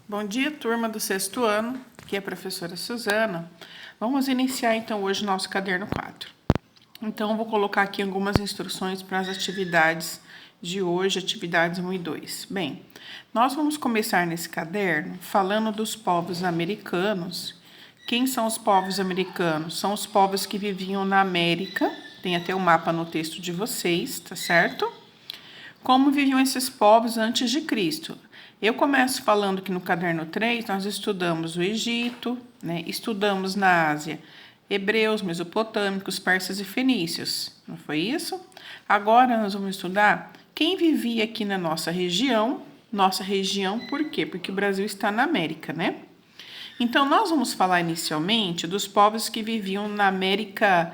Bom dia, turma do sexto ano, aqui é a professora Suzana. Vamos iniciar então hoje o nosso caderno 4. Então, eu vou colocar aqui algumas instruções para as atividades de hoje, atividades 1 e 2. Bem, nós vamos começar nesse caderno falando dos povos americanos. Quem são os povos americanos? São os povos que viviam na América, tem até o mapa no texto de vocês, tá certo? Como viviam esses povos antes de Cristo? Eu começo falando que no caderno 3 nós estudamos o Egito, estudamos na Ásia hebreus, mesopotâmicos, persas e fenícios, não foi isso? Agora nós vamos estudar quem vivia aqui na nossa região por quê? Porque o Brasil está na América, né? Então nós vamos falar inicialmente dos povos que viviam na América,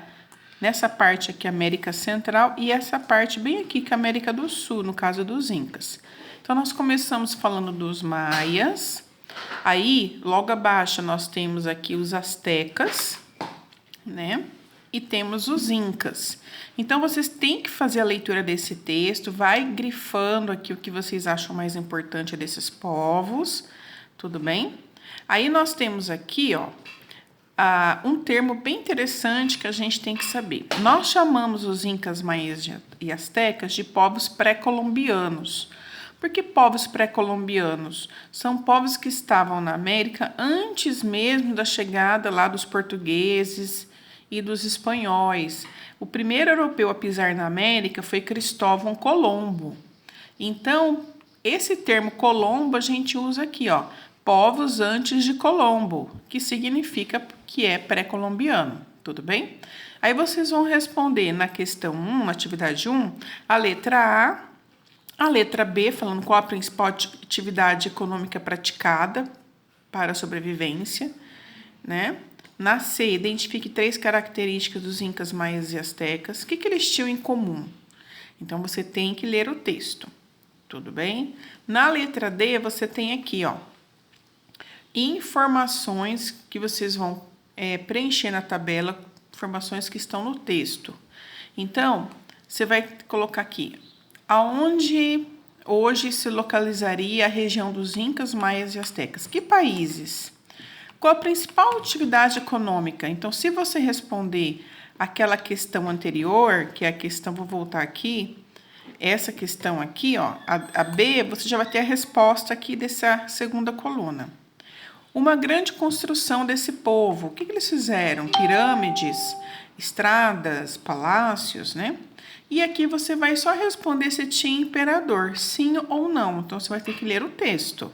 nessa parte aqui, América Central, e essa parte bem aqui, que é a América do Sul, no caso dos Incas. Então, nós começamos falando dos maias. Aí, logo abaixo, nós temos aqui os astecas, né? E temos os incas. Então, vocês têm que fazer a leitura desse texto, vai grifando aqui o que vocês acham mais importante desses povos, tudo bem? Aí, nós temos aqui, ó, um termo bem interessante que a gente tem que saber. Nós chamamos os incas, maias e astecas de povos pré-colombianos. Por que povos pré-colombianos? São povos que estavam na América antes mesmo da chegada lá dos portugueses e dos espanhóis. O primeiro europeu a pisar na América foi Cristóvão Colombo. Então, esse termo Colombo a gente usa aqui, ó, povos antes de Colombo, que significa que é pré-colombiano, tudo bem? Aí vocês vão responder na questão 1, na atividade 1, a letra A letra B, falando qual a principal atividade econômica praticada para a sobrevivência, né? Na C, identifique 3 características dos incas, maias e astecas. O que eles tinham em comum? Então, você tem que ler o texto, tudo bem? Na letra D, você tem aqui, ó, informações que vocês vão preencher na tabela, informações que estão no texto. Então, você vai colocar aqui, aonde hoje se localizaria a região dos Incas, Maias e Astecas? Que países? Qual a principal atividade econômica? Então, se você responder aquela questão anterior, que é a questão, vou voltar aqui, essa questão aqui, ó, a B, você já vai ter a resposta aqui dessa segunda coluna. Uma grande construção desse povo. O que eles fizeram? Pirâmides, estradas, palácios, né? E aqui você vai só responder se tinha imperador, sim ou não. Então, você vai ter que ler o texto.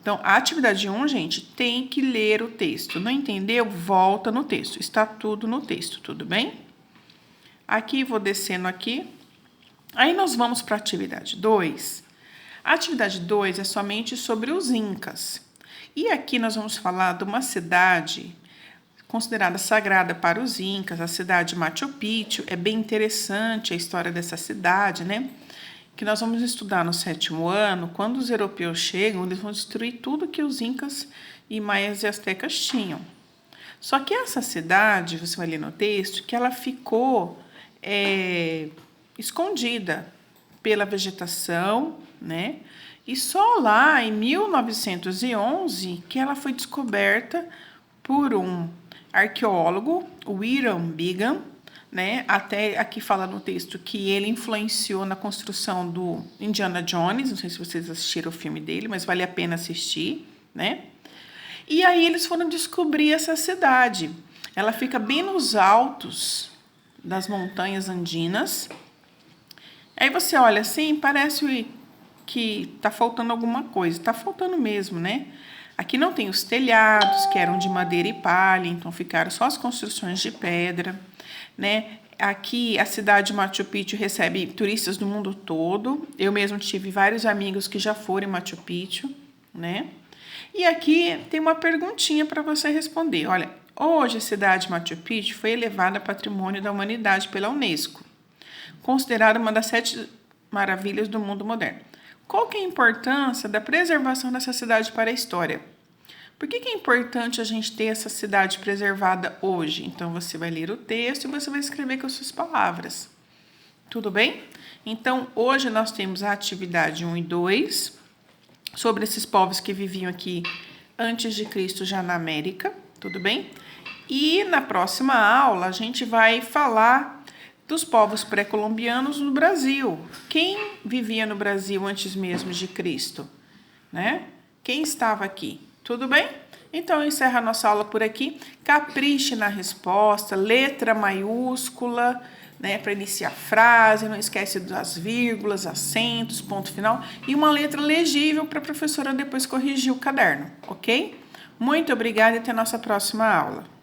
Então, a atividade 1, gente, tem que ler o texto. Não entendeu? Volta no texto. Está tudo no texto, tudo bem? Aqui, vou descendo aqui. Aí, nós vamos para a atividade 2. A atividade 2 é somente sobre os incas. E aqui nós vamos falar de uma cidade considerada sagrada para os incas, a cidade de Machu Picchu. É bem interessante a história dessa cidade, né? Que nós vamos estudar no 7º ano. Quando os europeus chegam, eles vão destruir tudo que os incas e maias e astecas tinham. Só que essa cidade, você vai ler no texto, que ela ficou escondida pela vegetação, né? E só lá em 1911 que ela foi descoberta por um arqueólogo, o Hiram Bingham, né? Até aqui fala no texto que ele influenciou na construção do Indiana Jones. Não sei se vocês assistiram o filme dele, mas vale a pena assistir, né? E aí eles foram descobrir essa cidade. Ela fica bem nos altos das montanhas andinas. Aí você olha assim, parece que tá faltando alguma coisa. Tá faltando mesmo, né? Aqui não tem os telhados, que eram de madeira e palha, então ficaram só as construções de pedra, né? Aqui a cidade de Machu Picchu recebe turistas do mundo todo. Eu mesmo tive vários amigos que já foram em Machu Picchu, né? E aqui tem uma perguntinha para você responder. Olha, hoje a cidade de Machu Picchu foi elevada a Patrimônio da Humanidade pela Unesco, considerada uma das 7 maravilhas do mundo moderno. Qual que é a importância da preservação dessa cidade para a história? Por que é importante a gente ter essa cidade preservada hoje? Então, você vai ler o texto e você vai escrever com as suas palavras. Tudo bem? Então, hoje nós temos a atividade 1 e 2 sobre esses povos que viviam aqui antes de Cristo já na América, tudo bem? E na próxima aula a gente vai falar dos povos pré-colombianos no Brasil. Quem vivia no Brasil antes mesmo de Cristo, né? Quem estava aqui? Tudo bem? Então, eu encerro a nossa aula por aqui. Capriche na resposta, letra maiúscula, né, para iniciar a frase, não esquece das vírgulas, acentos, ponto final, e uma letra legível para a professora depois corrigir o caderno, ok? Muito obrigada e até a nossa próxima aula.